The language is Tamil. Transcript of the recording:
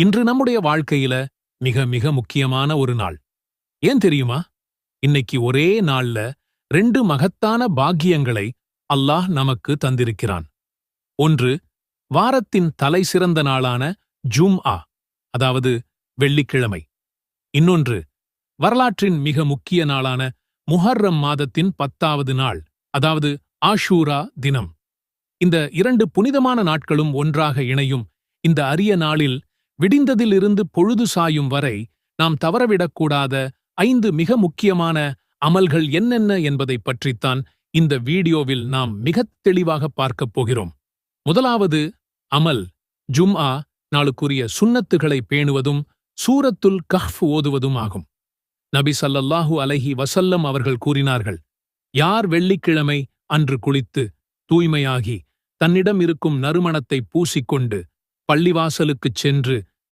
இன்று நம்முடைய வாழ்க்கையில மிக மிக முக்கியமான ஒரு நாள். ஏன் தெரியுமா? இன்னைக்கு ஒரே நாள்ல 2 மகத்தான பாக்கியங்களை அல்லாஹ் நமக்கு தந்திருக்கிறான். ஒன்று, வாரத்தின் தலை சிறந்த நாளான ஜும்ஆ, அதாவது வெள்ளிக்கிழமை. இன்னொன்று, வரலாற்றின் மிக முக்கிய நாளான முஹர்ரம் மாதத்தின் 10வது நாள், அதாவது ஆஷூரா தினம். இந்த 2 புனிதமான நாட்களும் ஒன்றாக இணையும் இந்த அரிய நாளில் விடிந்ததிலிருந்து பொழுது சாயும் வரை நாம் தவறவிடக்கூடாத 5 மிக முக்கியமான அமல்கள் என்னென்ன என்பதை பற்றித்தான் இந்த வீடியோவில் நாம் மிகத் தெளிவாக பார்க்கப் போகிறோம். முதலாவது அமல் ஜும்ஆ நாளுக்குரிய சுன்னத்துகளை பேணுவதும் சூரத்துல் கஹ்ஃப் ஓதுவதும் ஆகும். நபி ஸல்லல்லாஹு அலைஹி வஸல்லம் அவர்கள் கூறினார்கள், யார் வெள்ளிக்கிழமை அன்று குளித்து தூய்மையாகி தன்னிடம் இருக்கும் நறுமணத்தை பூசிக்கொண்டு பள்ளிவாசலுக்குச் சென்று